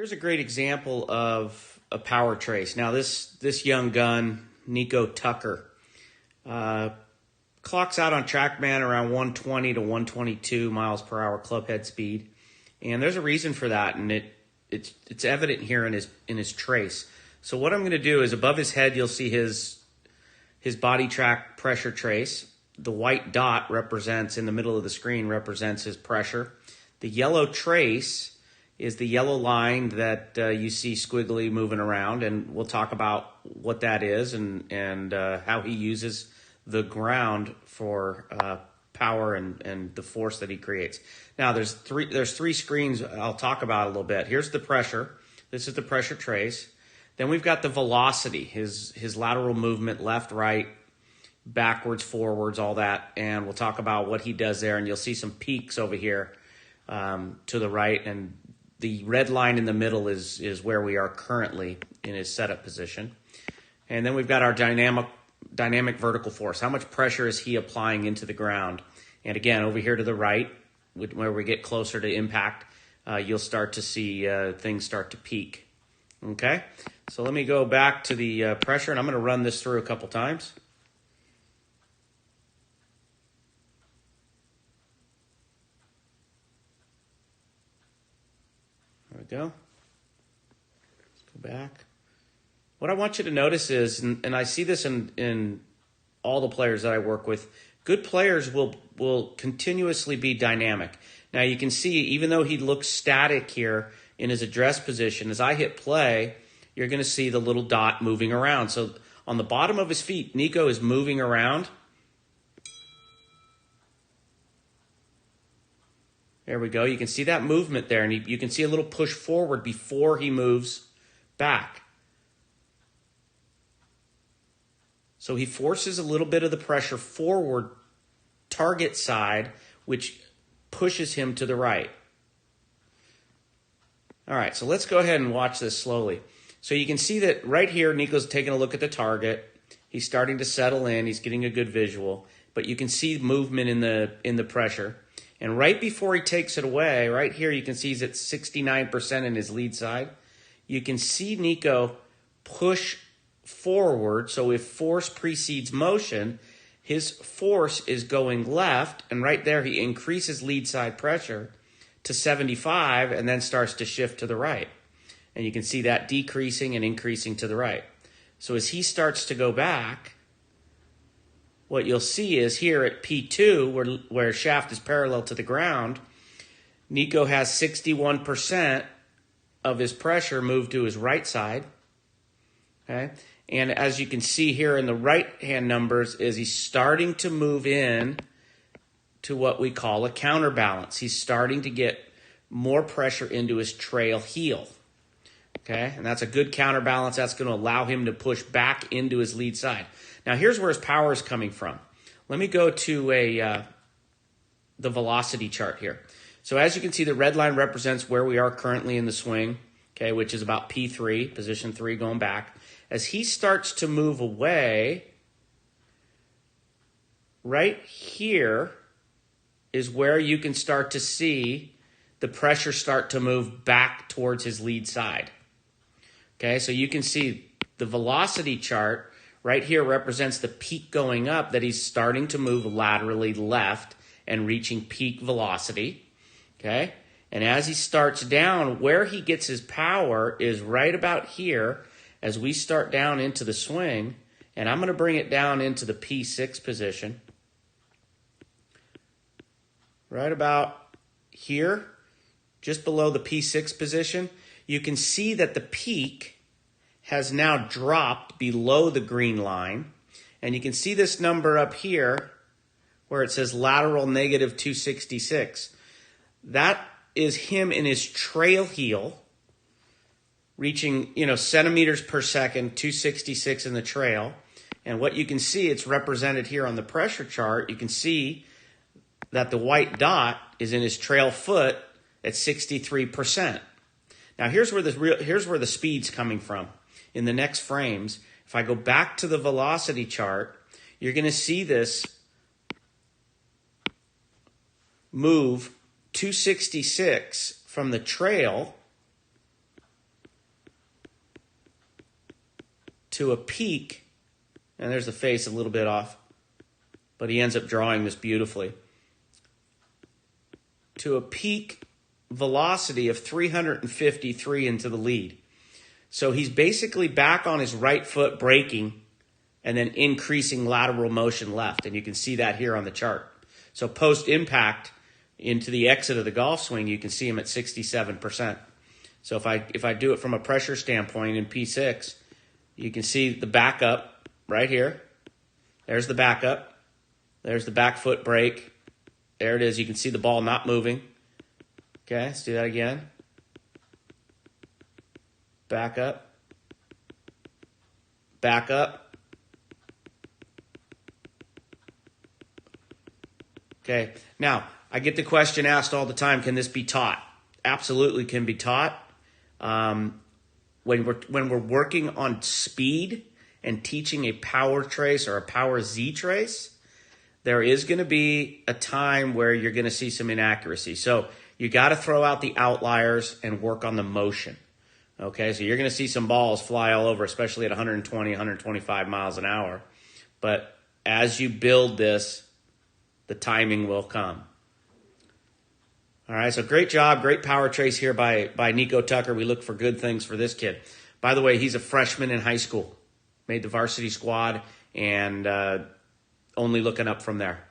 Here's a great example of a power trace. Now this young gun, Nico Tucker, clocks out on TrackMan around 120 to 122 miles per hour club head speed, and there's a reason for that, and it's evident here in his trace. So what I'm going to do is above his head you'll see his body track pressure trace. The white dot represents in the middle of the screen represents his pressure. The yellow trace is the yellow line that you see squiggly moving around, and we'll talk about what that is and how he uses the ground for power and the force that he creates. Now there's three screens I'll talk about a little bit. Here's the pressure. This is the pressure trace. Then we've got the velocity, his lateral movement, left, right, backwards, forwards, all that, and we'll talk about what he does there, and you'll see some peaks over here to the right, and the red line in the middle is where we are currently in his setup position. And then we've got our dynamic vertical force. How much pressure is he applying into the ground? And again, over here to the right, where we get closer to impact, you'll start to see things start to peak. Okay? So let me go back to the pressure, and I'm going to run this through a couple times. There we go. Let's go back. What I want you to notice is, and I see this in all the players that I work with, good players will continuously be dynamic. Now you can see, even though he looks static here in his address position, as I hit play, you're going to see the little dot moving around. So on the bottom of his feet, Nico is moving around. There we go. You can see that movement there, and you can see a little push forward before he moves back. So he forces a little bit of the pressure forward, target side, which pushes him to the right. All right, so let's go ahead and watch this slowly. So you can see that right here, Nico's taking a look at the target. He's starting to settle in. He's getting a good visual. But you can see movement in the pressure. And right before he takes it away, right here, you can see he's at 69% in his lead side. You can see Nico push forward. So if force precedes motion, his force is going left. And right there, he increases lead side pressure to 75 and then starts to shift to the right. And you can see that decreasing and increasing to the right. So as he starts to go back, what you'll see is here at P2, where shaft is parallel to the ground, Nico has 61% of his pressure moved to his right side. Okay? And as you can see here in the right-hand numbers, is he's starting to move in to what we call a counterbalance. He's starting to get more pressure into his trail heel. Okay? And that's a good counterbalance. That's going to allow him to push back into his lead side. Now, here's where his power is coming from. Let me go to the velocity chart here. So as you can see, the red line represents where we are currently in the swing, okay, which is about P3, position 3 going back. As he starts to move away, right here is where you can start to see the pressure start to move back towards his lead side. Okay, so you can see the velocity chart right here represents the peak going up, that he's starting to move laterally left and reaching peak velocity. Okay? And as he starts down, where he gets his power is right about here as we start down into the swing. And I'm going to bring it down into the P6 position. Right about here, just below the P6 position, you can see that the peak has now dropped below the green line. And you can see this number up here where it says lateral negative 266. That is him in his trail heel reaching, centimeters per second, 266 in the trail. And what you can see, it's represented here on the pressure chart. You can see that the white dot is in his trail foot at 63%. Now here's where the speed's coming from. In the next frames, if I go back to the velocity chart, you're going to see this move 266 from the trail to a peak, and there's the face a little bit off, but he ends up drawing this beautifully, to a peak velocity of 353 into the lead. So he's basically back on his right foot braking and then increasing lateral motion left. And you can see that here on the chart. So post-impact into the exit of the golf swing, you can see him at 67%. So if I do it from a pressure standpoint in P6, you can see the backup right here. There's the backup. There's the back foot brake. There it is. You can see the ball not moving. Okay, let's do that again. Back up. Back up. Okay, now I get the question asked all the time, can this be taught? Absolutely can be taught. When we're working on speed and teaching a power trace or a power Z trace, there is going to be a time where you're going to see some inaccuracy. So you got to throw out the outliers and work on the motion. Okay, so you're going to see some balls fly all over, especially at 120, 125 miles an hour. But as you build this, the timing will come. All right, so great job, great power trace here by Nico Tucker. We look for good things for this kid. By the way, he's a freshman in high school, made the varsity squad, and only looking up from there.